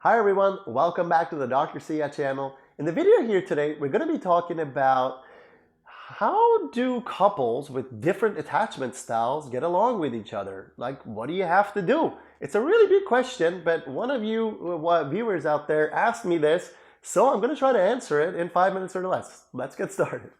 Hi everyone, welcome back to the Dr. Sia channel. In the video here today, we're going to be talking about how do couples with different attachment styles get along with each other? Like, what do you have to do? It's a really big question, but one of you viewers out there asked me this, so I'm going to try to answer it in 5 minutes or less. Let's get started.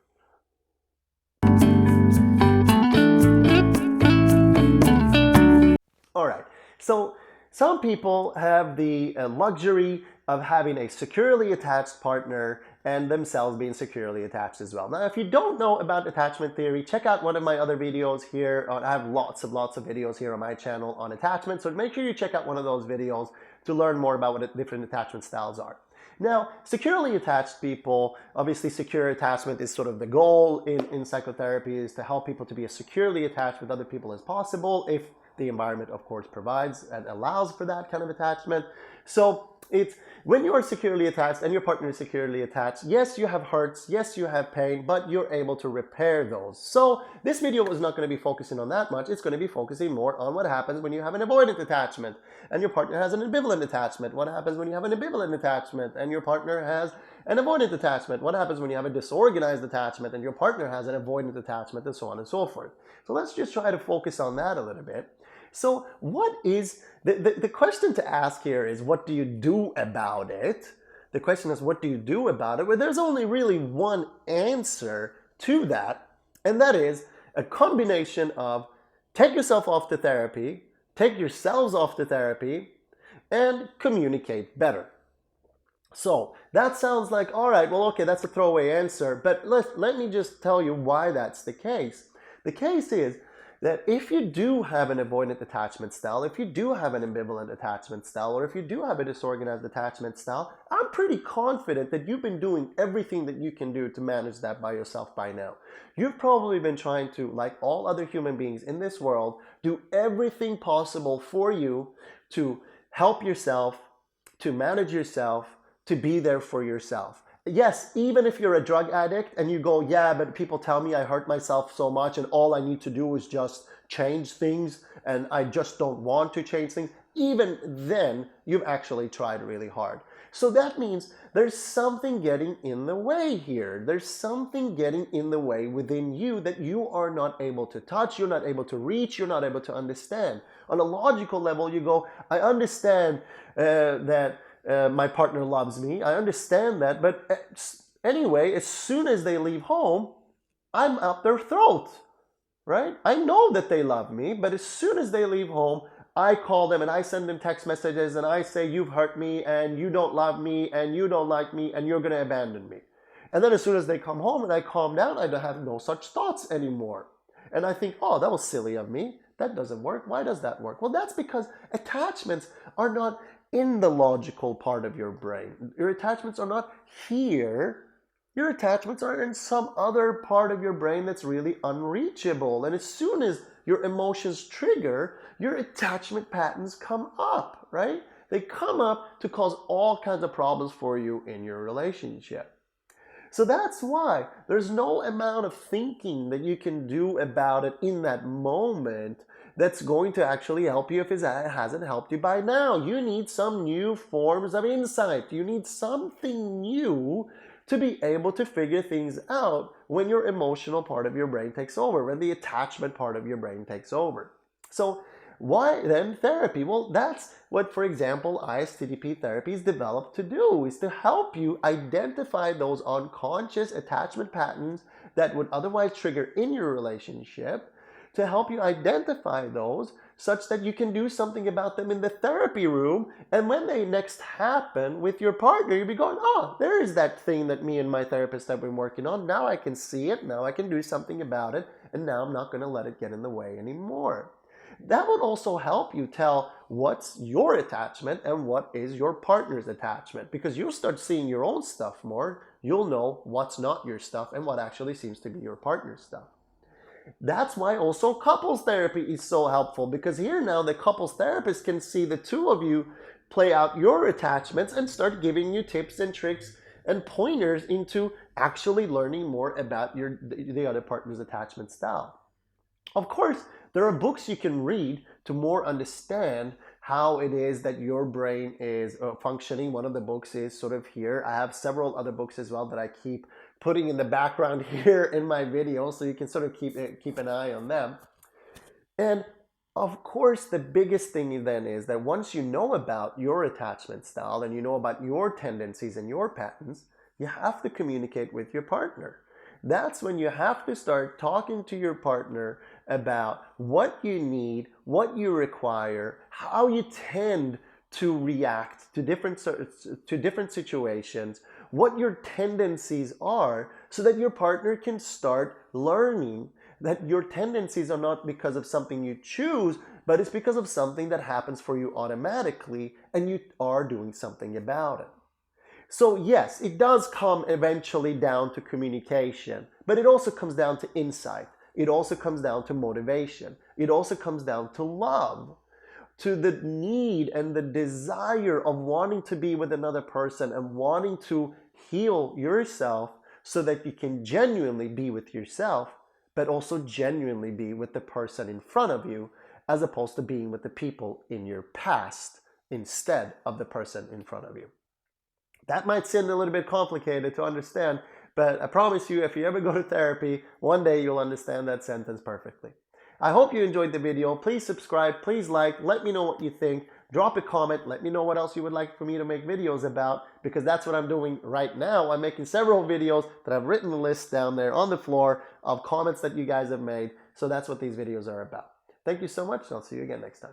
All right, so some people have the luxury of having a securely attached partner and themselves being securely attached as well. Now, if you don't know about attachment theory, check out one of my other videos here. I have lots of videos here on my channel on attachment, so make sure you check out one of those videos to learn more about what different attachment styles are. Now, securely attached people, obviously secure attachment is sort of the goal in psychotherapy, is to help people to be as securely attached with other people as possible, if the environment, of course, provides and allows for that kind of attachment. So it's when you are securely attached and your partner is securely attached, yes, you have hurts, yes, you have pain, but you're able to repair those. So this video is not going to be focusing on that much. It's going to be focusing more on what happens when you have an avoidant attachment and your partner has an ambivalent attachment. What happens when you have an ambivalent attachment and your partner has an avoidant attachment? What happens when you have a disorganized attachment and your partner has an avoidant attachment, and so on and so forth. So let's just try to focus on that a little bit. So what is, the question to ask here is, what do you do about it? The question is, what do you do about it? Well, there's only really one answer to that, and that is a combination of take yourself off to therapy, take yourselves off to therapy, and communicate better. So that sounds like, all right, well, okay, that's a throwaway answer, but let me just tell you why that's the case. The case is that if you do have an avoidant attachment style, if you do have an ambivalent attachment style, or if you do have a disorganized attachment style, I'm pretty confident that you've been doing everything that you can do to manage that by yourself by now. You've probably been trying to, like all other human beings in this world, do everything possible for you to help yourself, to manage yourself, to be there for yourself. Yes, even if you're a drug addict and you go, yeah, but people tell me I hurt myself so much and all I need to do is just change things and I just don't want to change things, even then you've actually tried really hard. So that means there's something getting in the way here. There's something getting in the way within you that you are not able to touch, you're not able to reach, you're not able to understand. On a logical level, you go, I understand that my partner loves me. I understand that, but anyway, as soon as they leave home, I'm up their throat, right? I know that they love me, but as soon as they leave home, I call them and I send them text messages and I say, you've hurt me and you don't love me and you don't like me and you're going to abandon me. And then as soon as they come home and I calm down, I don't have no such thoughts anymore. And I think, oh, that was silly of me. That doesn't work. Why does that work? Well, that's because attachments are not in the logical part of your brain. Your attachments are not here. Your attachments are in some other part of your brain that's really unreachable. And as soon as your emotions trigger, your attachment patterns come up, right? They come up to cause all kinds of problems for you in your relationship. So that's why there's no amount of thinking that you can do about it in that moment that's going to actually help you if it hasn't helped you by now. You need some new forms of insight. You need something new to be able to figure things out when your emotional part of your brain takes over, when the attachment part of your brain takes over. So why then therapy? Well, that's what, for example, ISTDP therapy is developed to do, is to help you identify those unconscious attachment patterns that would otherwise trigger in your relationship, to help you identify those such that you can do something about them in the therapy room. And when they next happen with your partner, you'll be going, oh, there is that thing that me and my therapist have been working on. Now I can see it. Now I can do something about it. And now I'm not going to let it get in the way anymore. That would also help you tell what's your attachment and what is your partner's attachment, because you'll start seeing your own stuff more. You'll know what's not your stuff and what actually seems to be your partner's stuff. That's why also couples therapy is so helpful, because here now the couples therapist can see the two of you play out your attachments and start giving you tips and tricks and pointers into actually learning more about the other partner's attachment style. Of course, there are books you can read to more understand how it is that your brain is functioning. One of the books is sort of here. I have several other books as well that I keep putting in the background here in my videos, so you can sort of keep an eye on them. And of course, the biggest thing then is that once you know about your attachment style and you know about your tendencies and your patterns, you have to communicate with your partner. That's when you have to start talking to your partner about what you need, what you require, how you tend to react to different situations, what your tendencies are, so that your partner can start learning that your tendencies are not because of something you choose, but it's because of something that happens for you automatically and you are doing something about it. So yes, it does come eventually down to communication, but it also comes down to insight. It also comes down to motivation. It also comes down to love, to the need and the desire of wanting to be with another person and wanting to heal yourself so that you can genuinely be with yourself, but also genuinely be with the person in front of you, as opposed to being with the people in your past instead of the person in front of you. That might seem a little bit complicated to understand, but I promise you, if you ever go to therapy, one day you'll understand that sentence perfectly. I hope you enjoyed the video. Please subscribe, please like, let me know what you think. Drop a comment, let me know what else you would like for me to make videos about, because that's what I'm doing right now. I'm making several videos that I've written a list down there on the floor of comments that you guys have made. So that's what these videos are about. Thank you so much, and I'll see you again next time.